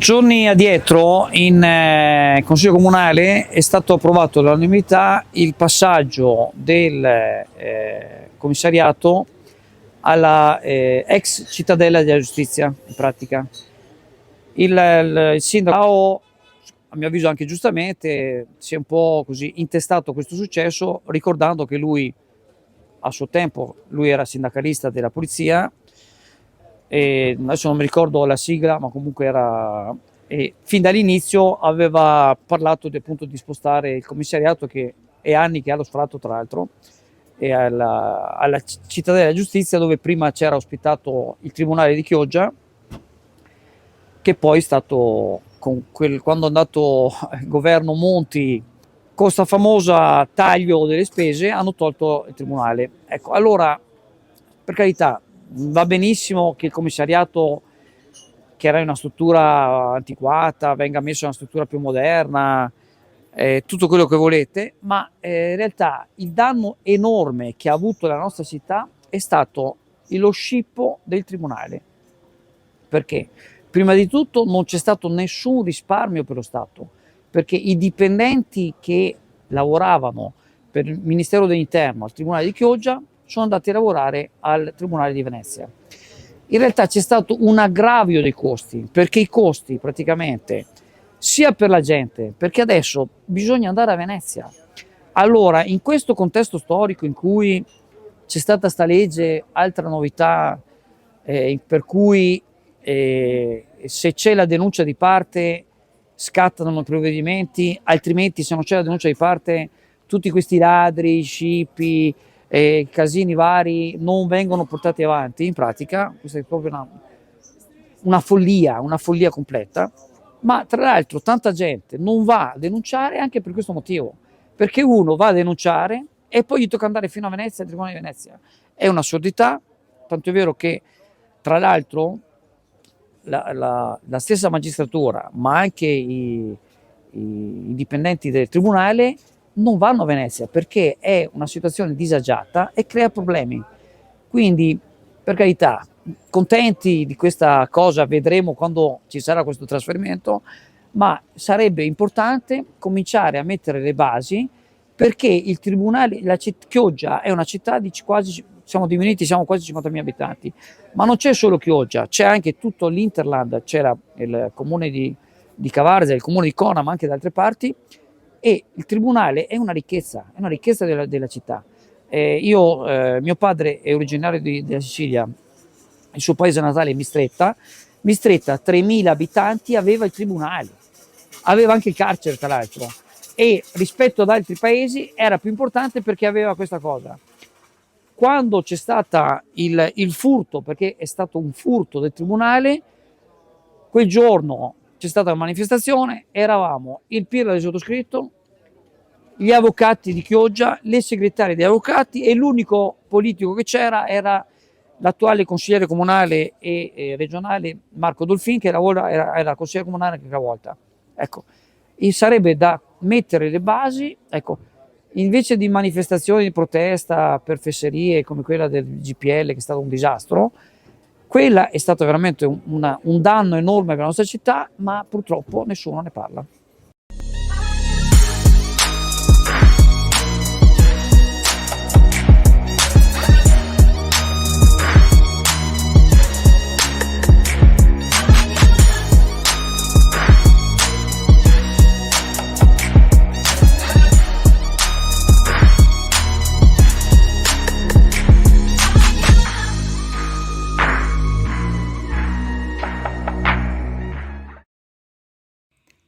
Giorni addietro in Consiglio Comunale è stato approvato all'unanimità il passaggio del commissariato alla ex cittadella della giustizia, in pratica. Il sindaco, a mio avviso anche giustamente, si è un po' così intestato questo successo, ricordando che lui, a suo tempo, lui era sindacalista della polizia, e adesso non mi ricordo la sigla, ma comunque era, e fin dall'inizio aveva parlato appunto di spostare il commissariato, che è anni che ha lo sfratto tra l'altro, e alla cittadella della giustizia, dove prima c'era ospitato il tribunale di Chioggia, che poi è stato, quando è andato il governo Monti, con questa famosa taglio delle spese, hanno tolto il tribunale. Ecco, allora, per carità, va benissimo che il commissariato, che era una struttura antiquata, venga messo in una struttura più moderna, tutto quello che volete, ma in realtà il danno enorme che ha avuto la nostra città è stato lo scippo del tribunale. Perché? Prima di tutto non c'è stato nessun risparmio per lo Stato, perché i dipendenti che lavoravano per il Ministero dell'Interno al Tribunale di Chioggia sono andati a lavorare al Tribunale di Venezia. In realtà c'è stato un aggravio dei costi, perché i costi praticamente, sia per la gente, perché adesso bisogna andare a Venezia. Allora, in questo contesto storico in cui c'è stata sta legge, altra novità, per cui se c'è la denuncia di parte scattano i provvedimenti, altrimenti se non c'è la denuncia di parte tutti questi ladri, scippi, casini vari non vengono portati avanti. In pratica questa è proprio una follia completa, ma tra l'altro tanta gente non va a denunciare anche per questo motivo, perché uno va a denunciare e poi gli tocca andare fino a Venezia, al Tribunale di Venezia. È un'assurdità, tanto è vero che tra l'altro la stessa magistratura, ma anche i dipendenti del tribunale non vanno a Venezia perché è una situazione disagiata e crea problemi. Quindi, per carità, contenti di questa cosa, vedremo quando ci sarà questo trasferimento, ma sarebbe importante cominciare a mettere le basi, perché il tribunale, Chioggia è una città di quasi, siamo diminuiti, siamo quasi 50.000 abitanti, ma non c'è solo Chioggia, c'è anche tutto l'Interland, c'era il comune di Cavarza, il comune di Cona, ma anche da altre parti, e il tribunale è una ricchezza della città. Mio padre è originario della Sicilia, il suo paese natale è Mistretta. Mistretta, 3.000 abitanti, aveva il tribunale, aveva anche il carcere tra l'altro, e rispetto ad altri paesi era più importante perché aveva questa cosa. Quando c'è stato il furto, perché è stato un furto del tribunale, quel giorno c'è stata una manifestazione, eravamo il Pirla del sottoscritto, gli avvocati di Chioggia, le segretarie degli avvocati, e l'unico politico che c'era era l'attuale consigliere comunale e regionale Marco Dolfin, che era consigliere comunale anche una volta. Ecco, e sarebbe da mettere le basi, ecco, invece di manifestazioni di protesta per fesserie come quella del GPL, che è stato un disastro. Quella è stato veramente un danno enorme per la nostra città, ma purtroppo nessuno ne parla.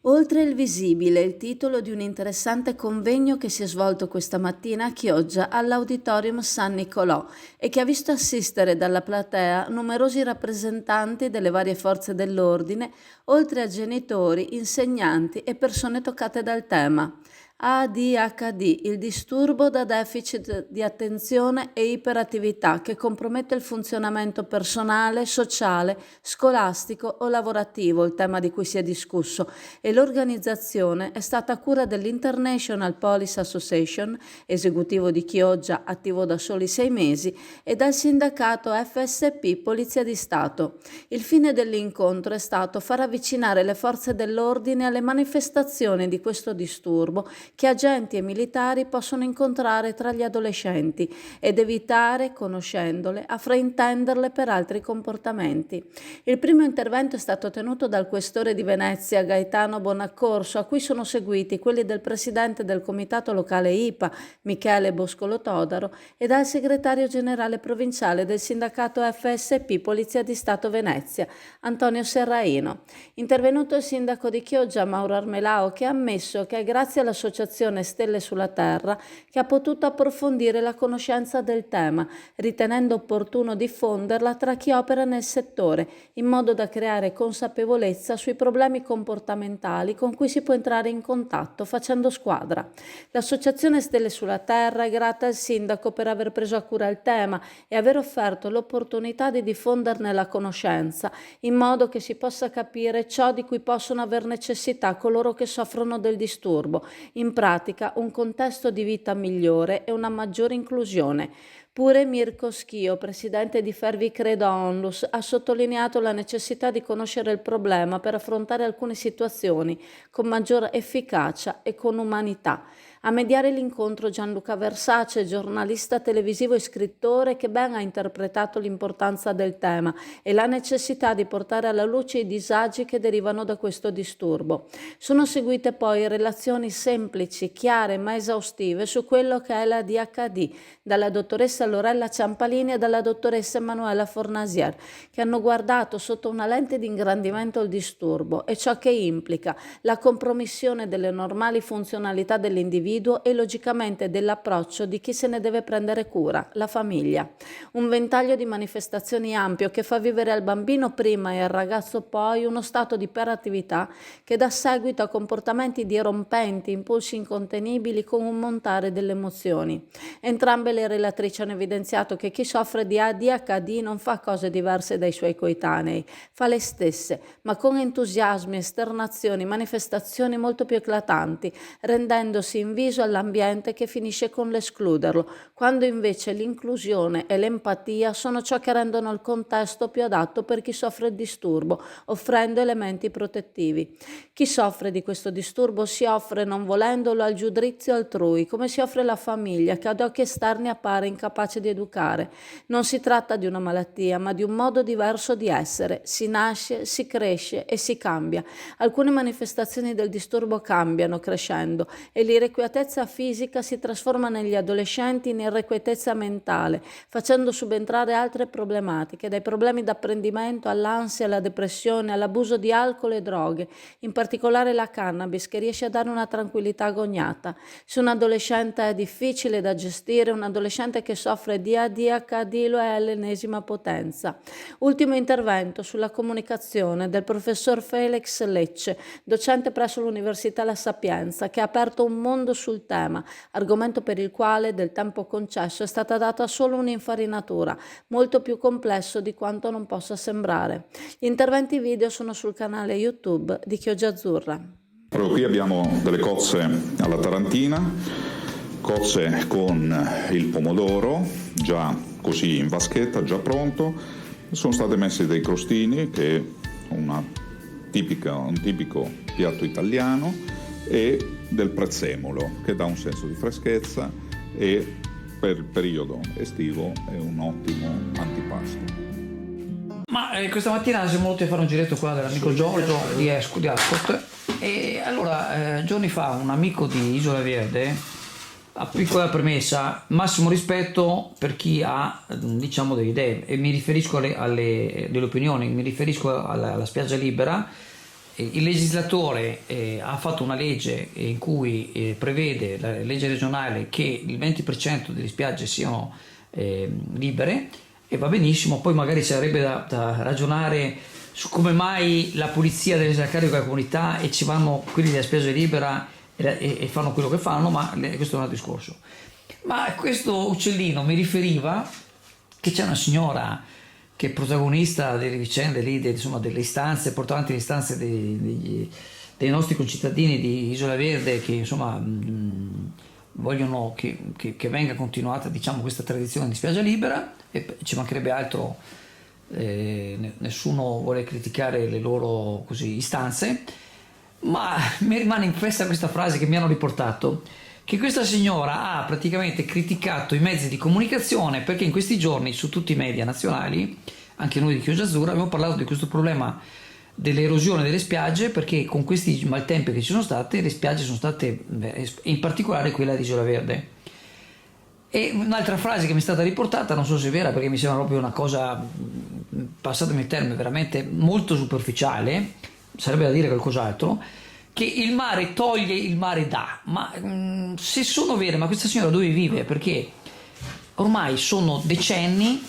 Oltre il visibile, il titolo di un interessante convegno che si è svolto questa mattina a Chioggia all'Auditorium San Nicolò e che ha visto assistere dalla platea numerosi rappresentanti delle varie forze dell'ordine, oltre a genitori, insegnanti e persone toccate dal tema. ADHD, il disturbo da deficit di attenzione e iperattività che compromette il funzionamento personale, sociale, scolastico o lavorativo, il tema di cui si è discusso, e l'organizzazione è stata a cura dell'International Police Association, esecutivo di Chioggia, attivo da soli 6 mesi, e dal sindacato FSP Polizia di Stato. Il fine dell'incontro è stato far avvicinare le forze dell'ordine alle manifestazioni di questo disturbo che agenti e militari possono incontrare tra gli adolescenti ed evitare, conoscendole, a fraintenderle per altri comportamenti. Il primo intervento è stato tenuto dal questore di Venezia, Gaetano Bonaccorso, a cui sono seguiti quelli del presidente del comitato locale IPA, Michele Boscolo Todaro, e dal segretario generale provinciale del sindacato FSP Polizia di Stato Venezia, Antonio Serraino. Intervenuto il sindaco di Chioggia, Mauro Armelao, che ha ammesso che è grazie all'associazione Stelle sulla Terra che ha potuto approfondire la conoscenza del tema, ritenendo opportuno diffonderla tra chi opera nel settore, in modo da creare consapevolezza sui problemi comportamentali con cui si può entrare in contatto facendo squadra. L'associazione Stelle sulla Terra è grata al sindaco per aver preso a cura il tema e aver offerto l'opportunità di diffonderne la conoscenza, in modo che si possa capire ciò di cui possono aver necessità coloro che soffrono del disturbo, in pratica un contesto di vita migliore e una maggiore inclusione. Pure Mirko Schio, presidente di Fervi Credo Onlus, ha sottolineato la necessità di conoscere il problema per affrontare alcune situazioni con maggior efficacia e con umanità. A mediare l'incontro Gianluca Versace, giornalista televisivo e scrittore che ben ha interpretato l'importanza del tema e la necessità di portare alla luce i disagi che derivano da questo disturbo. Sono seguite poi relazioni semplici, chiare ma esaustive su quello che è la DHD, dalla dottoressa Lorella Ciampalini e dalla dottoressa Emanuela Fornasier, che hanno guardato sotto una lente di ingrandimento il disturbo e ciò che implica, la compromissione delle normali funzionalità dell'individuo e logicamente dell'approccio di chi se ne deve prendere cura, la famiglia. Un ventaglio di manifestazioni ampio che fa vivere al bambino prima e al ragazzo poi uno stato di iperattività che dà seguito a comportamenti dirompenti, impulsi incontenibili con un montare delle emozioni. Entrambe le relatrici hanno evidenziato che chi soffre di ADHD non fa cose diverse dai suoi coetanei, fa le stesse, ma con entusiasmi, esternazioni, manifestazioni molto più eclatanti, rendendosi inviso all'ambiente che finisce con l'escluderlo, quando invece l'inclusione e l'empatia sono ciò che rendono il contesto più adatto per chi soffre il disturbo, offrendo elementi protettivi. Chi soffre di questo disturbo si offre non volendolo al giudizio altrui, come si offre la famiglia che ad occhi esterni appare incapace di educare. Non si tratta di una malattia, ma di un modo diverso di essere. Si nasce, si cresce e si cambia. Alcune manifestazioni del disturbo cambiano crescendo e l'irrequietezza fisica si trasforma negli adolescenti in irrequietezza mentale, facendo subentrare altre problematiche, dai problemi d'apprendimento all'ansia, alla depressione, all'abuso di alcol e droghe, in particolare la cannabis, che riesce a dare una tranquillità agognata. Se un adolescente è difficile da gestire, un adolescente che soffre di ADHD lo è all'ennesima potenza. Ultimo intervento sulla comunicazione del professor Felix Lecce, docente presso l'Università La Sapienza, che ha aperto un mondo sul tema, argomento per il quale del tempo concesso è stata data solo un'infarinatura, molto più complesso di quanto non possa sembrare. Gli interventi video sono sul canale YouTube di Chioggia Azzurra. Proprio qui abbiamo delle cozze alla tarantina, cozze con il pomodoro già così in vaschetta, già pronto. Sono state messe dei crostini, che è un tipico piatto italiano, e del prezzemolo, che dà un senso di freschezza e per il periodo estivo è un ottimo antipasto. Ma questa mattina siamo voluti fare un giretto qua dall'amico Giorgio di Ascot, e allora giorni fa un amico di Isola Verde, a piccola premessa, massimo rispetto per chi ha diciamo delle idee, e mi riferisco delle opinioni, mi riferisco alla spiaggia libera. Il legislatore ha fatto una legge in cui prevede, la legge regionale, che il 20% delle spiagge siano libere, e va benissimo. Poi magari sarebbe da ragionare su come mai la polizia deve essere a carico della comunità e ci vanno quelli della spiaggia libera e fanno quello che fanno, ma questo è un altro discorso. Ma questo uccellino mi riferiva che c'è una signora che è protagonista delle vicende lì, insomma, delle istanze, porta avanti le istanze dei nostri concittadini di Isola Verde, che insomma vogliono che venga continuata, diciamo, questa tradizione di spiaggia libera, e ci mancherebbe altro, nessuno vuole criticare le loro così istanze, ma mi rimane impressa questa frase che mi hanno riportato, che questa signora ha praticamente criticato i mezzi di comunicazione perché in questi giorni su tutti i media nazionali, anche noi di Chioggia Azzurra, abbiamo parlato di questo problema dell'erosione delle spiagge, perché con questi maltempi che ci sono state, le spiagge sono state, in particolare quella di Isola Verde. E un'altra frase che mi è stata riportata, non so se è vera perché mi sembra proprio una cosa, passatemi il termine, veramente molto superficiale, sarebbe da dire qualcos'altro, che il mare toglie, il mare dà. Ma se sono vere, ma questa signora dove vive? Perché ormai sono decenni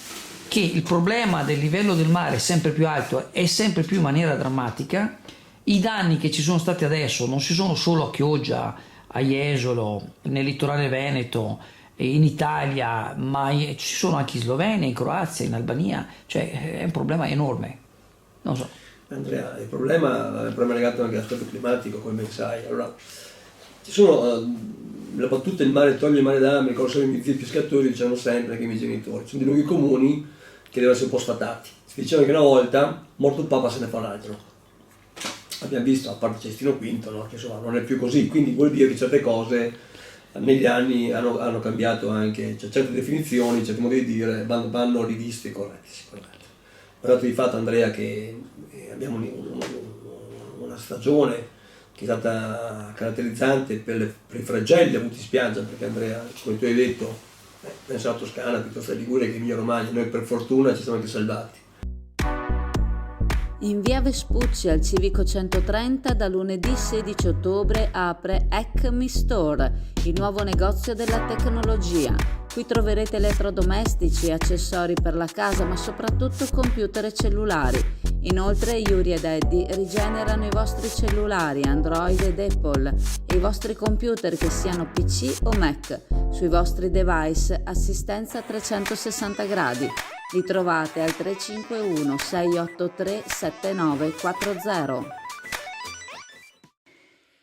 che il problema del livello del mare è sempre più alto e sempre più in maniera drammatica. I danni che ci sono stati adesso non si sono solo a Chioggia, a Jesolo, nel litorale veneto, in Italia, ma ci sono anche in Slovenia, in Croazia, in Albania, cioè è un problema enorme. Non so. Andrea, il problema è legato anche all'aspetto climatico, come ben sai. Allora, ci sono la battuta il mare toglie, il mare dà, mi ricordo sempre i miei zii pescatori dicevano sempre, anche i miei genitori, sono dei luoghi comuni che devono essere un po' sfatati. Si diceva che una volta, morto un papa se ne fa un altro. Abbiamo visto, a parte Cestino V, no? Che insomma non è più così, quindi vuol dire che certe cose negli anni hanno cambiato anche, cioè certe definizioni, certi modi di dire vanno riviste e corretti sicuramente. Però dato di fatto, Andrea, che abbiamo una stagione che è stata caratterizzante per i flagelli avuti in spiaggia, perché Andrea, come tu hai detto, pensa alla Toscana piuttosto alla Liguria che Emilia Romagna, noi per fortuna ci siamo anche salvati. In via Vespucci al Civico 130 da lunedì 16 ottobre apre Acme Store, il nuovo negozio della tecnologia. Qui troverete elettrodomestici e accessori per la casa, ma soprattutto computer e cellulari. Inoltre Yuri ed Eddie rigenerano i vostri cellulari Android ed Apple e i vostri computer, che siano PC o Mac. Sui vostri device assistenza a 360 gradi. Li trovate al 351 683 7940.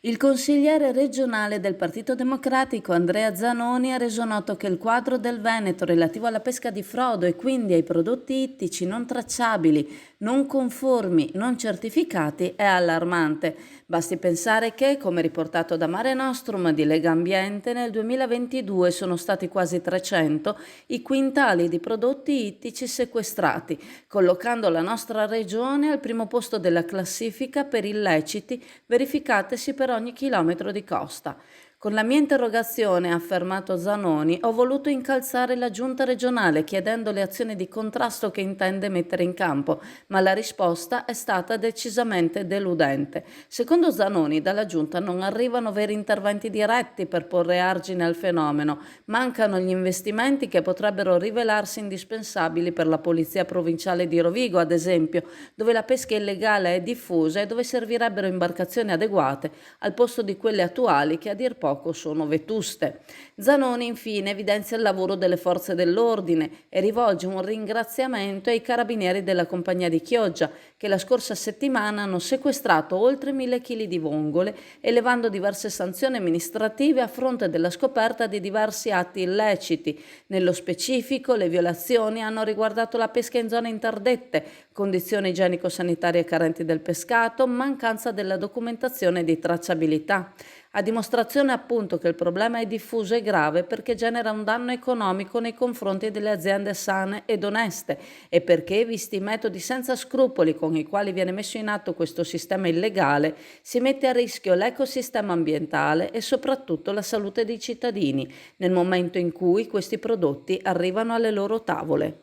Il consigliere regionale del Partito Democratico Andrea Zanoni ha reso noto che il quadro del Veneto relativo alla pesca di frodo e quindi ai prodotti ittici non tracciabili, non conformi, non certificati è allarmante. Basti pensare che, come riportato da Mare Nostrum di Lega Ambiente, nel 2022 sono stati quasi 300 i quintali di prodotti ittici sequestrati, collocando la nostra regione al primo posto della classifica per illeciti verificatesi per ogni chilometro di costa. Con la mia interrogazione, ha affermato Zanoni, ho voluto incalzare la giunta regionale chiedendo le azioni di contrasto che intende mettere in campo, ma la risposta è stata decisamente deludente. Secondo Zanoni, dalla giunta non arrivano veri interventi diretti per porre argine al fenomeno, mancano gli investimenti che potrebbero rivelarsi indispensabili per la Polizia Provinciale di Rovigo, ad esempio, dove la pesca illegale è diffusa e dove servirebbero imbarcazioni adeguate al posto di quelle attuali che a dir poco sono vetuste. Zanoni infine evidenzia il lavoro delle forze dell'ordine e rivolge un ringraziamento ai carabinieri della compagnia di Chioggia, che la scorsa settimana hanno sequestrato oltre 1000 kg di vongole, elevando diverse sanzioni amministrative a fronte della scoperta di diversi atti illeciti. Nello specifico, le violazioni hanno riguardato la pesca in zone interdette, condizioni igienico-sanitarie carenti del pescato, mancanza della documentazione di tracciabilità. A dimostrazione appunto che il problema è diffuso e grave perché genera un danno economico nei confronti delle aziende sane ed oneste e perché, visti i metodi senza scrupoli con i quali viene messo in atto questo sistema illegale, si mette a rischio l'ecosistema ambientale e soprattutto la salute dei cittadini nel momento in cui questi prodotti arrivano alle loro tavole.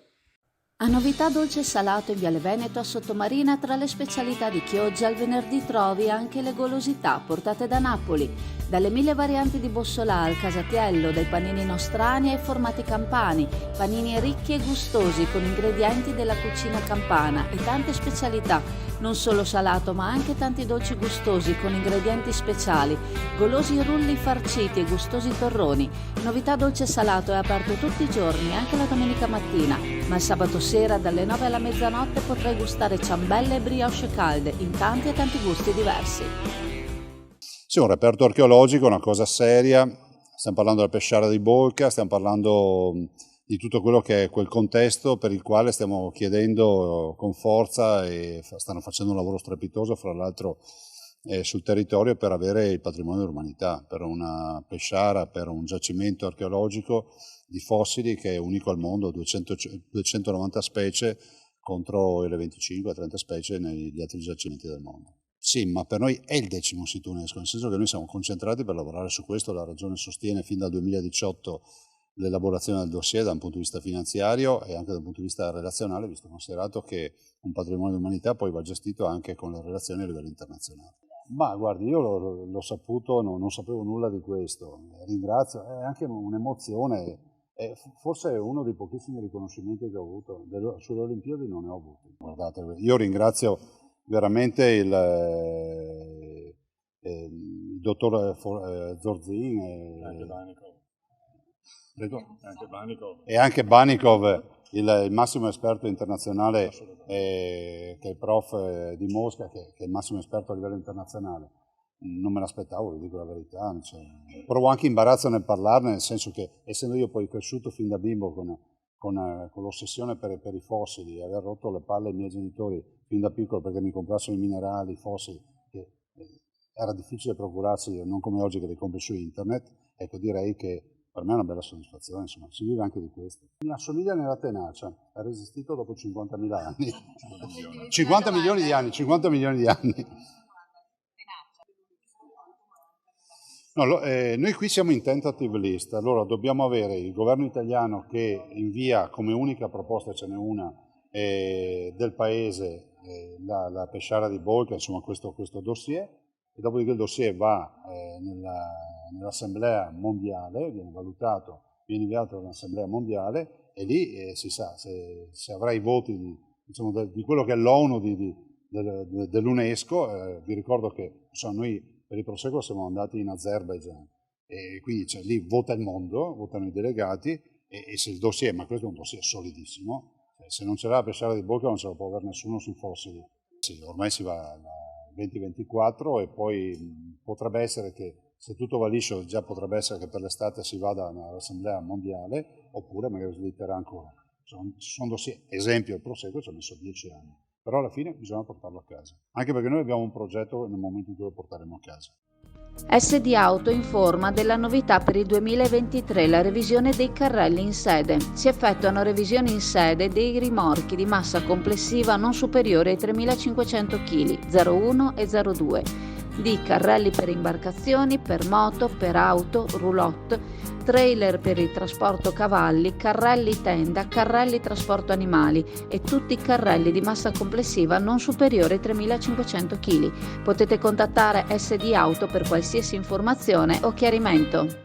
A novità dolce e salato in Viale Veneto a Sottomarina, tra le specialità di Chioggia il venerdì trovi anche le golosità portate da Napoli, dalle 1000 varianti di bussola al casatiello, dai panini nostrani ai formati campani, panini ricchi e gustosi con ingredienti della cucina campana e tante specialità, Non solo salato, ma anche tanti dolci gustosi con ingredienti speciali, golosi rulli farciti e gustosi torroni. Novità Dolce Salato è aperto tutti i giorni, anche la domenica mattina, ma il sabato sera dalle 9 alla mezzanotte potrai gustare ciambelle e brioche calde in tanti e tanti gusti diversi. Sì, un reperto archeologico, una cosa seria, stiamo parlando della Pesciara di Bolca, stiamo parlando di tutto quello che è quel contesto per il quale stiamo chiedendo con forza e stanno facendo un lavoro strepitoso, fra l'altro sul territorio, per avere il patrimonio dell'umanità, per una pesciara, per un giacimento archeologico di fossili che è unico al mondo, 290 specie contro le 25-30 specie negli altri giacimenti del mondo. Sì, ma per noi è il 10° sito UNESCO, nel senso che noi siamo concentrati per lavorare su questo. La Regione sostiene fin dal 2018 l'elaborazione del dossier da un punto di vista finanziario e anche dal punto di vista relazionale, visto considerato che un patrimonio dell'umanità poi va gestito anche con le relazioni a livello internazionale. Ma guardi, io l'ho saputo, non sapevo nulla di questo, ringrazio, è anche un'emozione, forse è uno dei pochissimi riconoscimenti che ho avuto, sulle Olimpiadi non ne ho avuti. Guardate, io ringrazio veramente il dottor Zorzin e anche Banikov, il massimo esperto internazionale, che è il prof di Mosca, che è il massimo esperto a livello internazionale. Non me l'aspettavo, vi dico la verità. Cioè, provo anche imbarazzo nel parlarne, nel senso che, essendo io poi cresciuto fin da bimbo con l'ossessione per i fossili, aver rotto le palle ai miei genitori fin da piccolo perché mi comprassero i minerali, i fossili, che era difficile procurarsi, non come oggi che li compri su internet. Ecco, direi che per me è una bella soddisfazione, insomma, si vive anche di questo. Mi assomiglia nella tenacia, ha resistito dopo 50.000 anni. 50 milioni di anni, 50 milioni di anni. No, noi qui siamo in tentative list, allora dobbiamo avere il governo italiano che invia come unica proposta, ce n'è una, del paese, la Pesciara di Bolca, insomma questo dossier, e dopodiché il dossier va nell'Assemblea mondiale, viene valutato, viene inviato all'Assemblea mondiale e lì si sa se avrà i voti di quello che è l'ONU dell'UNESCO. Vi ricordo che noi per il Prosecco siamo andati in Azerbaijan e quindi lì vota il mondo, votano i delegati e se il dossier, ma questo è un dossier solidissimo, se non ce l'ha la Pesciara di Bolca non ce la può avere nessuno sui fossili. Sì, ormai si va al 2024 e poi potrebbe essere che, se tutto va liscio, già potrebbe essere che per l'estate si vada all'Assemblea mondiale, oppure magari slitterà ancora. Sono dossier, esempio il Prosecco ci ha messo 10 anni, però alla fine bisogna portarlo a casa, anche perché noi abbiamo un progetto nel momento in cui lo porteremo a casa. SD Auto informa della novità per il 2023, la revisione dei carrelli in sede. Si effettuano revisioni in sede dei rimorchi di massa complessiva non superiore ai 3.500 kg, 01 e 02, di carrelli per imbarcazioni, per moto, per auto, roulotte, trailer per il trasporto cavalli, carrelli tenda, carrelli trasporto animali e tutti i carrelli di massa complessiva non superiore ai 3.500 kg. Potete contattare SD Auto per qualsiasi informazione o chiarimento.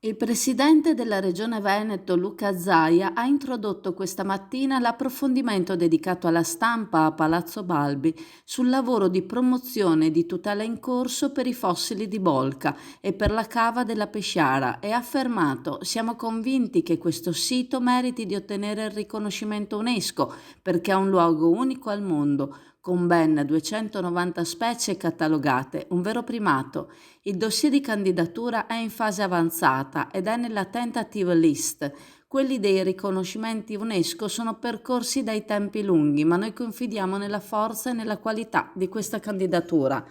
Il presidente della Regione Veneto, Luca Zaia, ha introdotto questa mattina l'approfondimento dedicato alla stampa a Palazzo Balbi sul lavoro di promozione e di tutela in corso per i fossili di Bolca e per la cava della Pesciara e ha affermato: siamo convinti che questo sito meriti di ottenere il riconoscimento UNESCO perché è un luogo unico al mondo, con ben 290 specie catalogate, un vero primato. Il dossier di candidatura è in fase avanzata ed è nella tentative list. Quelli dei riconoscimenti UNESCO sono percorsi dai tempi lunghi, ma noi confidiamo nella forza e nella qualità di questa candidatura.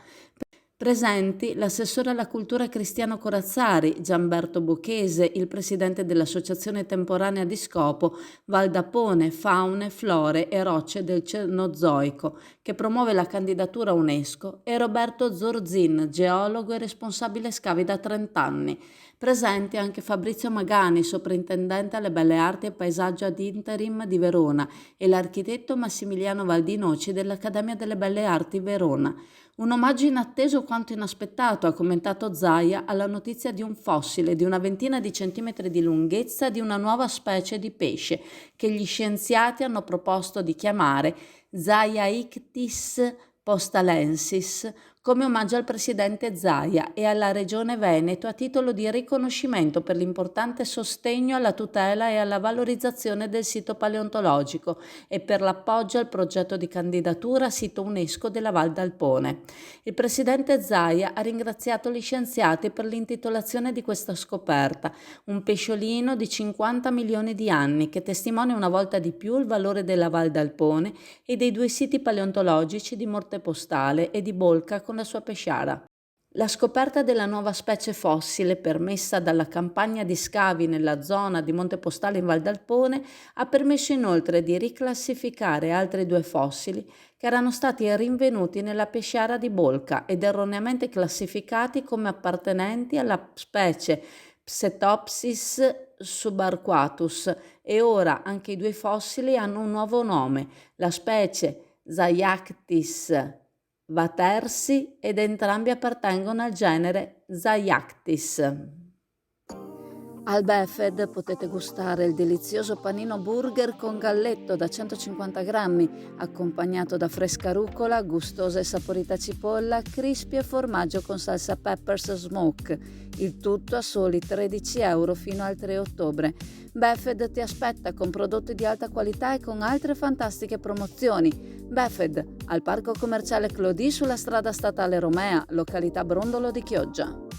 Presenti l'assessore alla cultura Cristiano Corazzari, Gianberto Bocchese, il presidente dell'Associazione Temporanea di Scopo Valdapone, Faune, Flore e Rocce del Cenozoico, che promuove la candidatura UNESCO, e Roberto Zorzin, geologo e responsabile scavi da 30 anni. Presenti anche Fabrizio Magani, soprintendente alle Belle Arti e Paesaggio ad interim di Verona, e l'architetto Massimiliano Valdinoci dell'Accademia delle Belle Arti Verona. Un omaggio inatteso quanto inaspettato, ha commentato Zaia alla notizia di un fossile di una ventina di centimetri di lunghezza di una nuova specie di pesce che gli scienziati hanno proposto di chiamare Zaiaictis postalensis come omaggio al presidente Zaia e alla regione Veneto a titolo di riconoscimento per l'importante sostegno alla tutela e alla valorizzazione del sito paleontologico e per l'appoggio al progetto di candidatura a sito UNESCO della Val d'Alpone. Il presidente Zaia ha ringraziato gli scienziati per l'intitolazione di questa scoperta, un pesciolino di 50 milioni di anni che testimonia una volta di più il valore della Val d'Alpone e dei due siti paleontologici di Morte Postale e di Bolca con la sua pesciara. La scoperta della nuova specie fossile permessa dalla campagna di scavi nella zona di Monte Postale in Val d'Alpone ha permesso inoltre di riclassificare altri 2 fossili che erano stati rinvenuti nella pesciara di Bolca ed erroneamente classificati come appartenenti alla specie Psetopsis subarquatus, e ora anche i 2 fossili hanno un nuovo nome, la specie Zaiactis vatersi, ed entrambi appartengono al genere Zaiactis. Al Buffett potete gustare il delizioso panino burger con galletto da 150 grammi, accompagnato da fresca rucola, gustosa e saporita cipolla, crispy e formaggio con salsa peppers smoke. Il tutto a soli 13 euro fino al 3 ottobre. Buffett ti aspetta con prodotti di alta qualità e con altre fantastiche promozioni. Buffett, al parco commerciale Clodì sulla strada statale Romea, località Brondolo di Chioggia.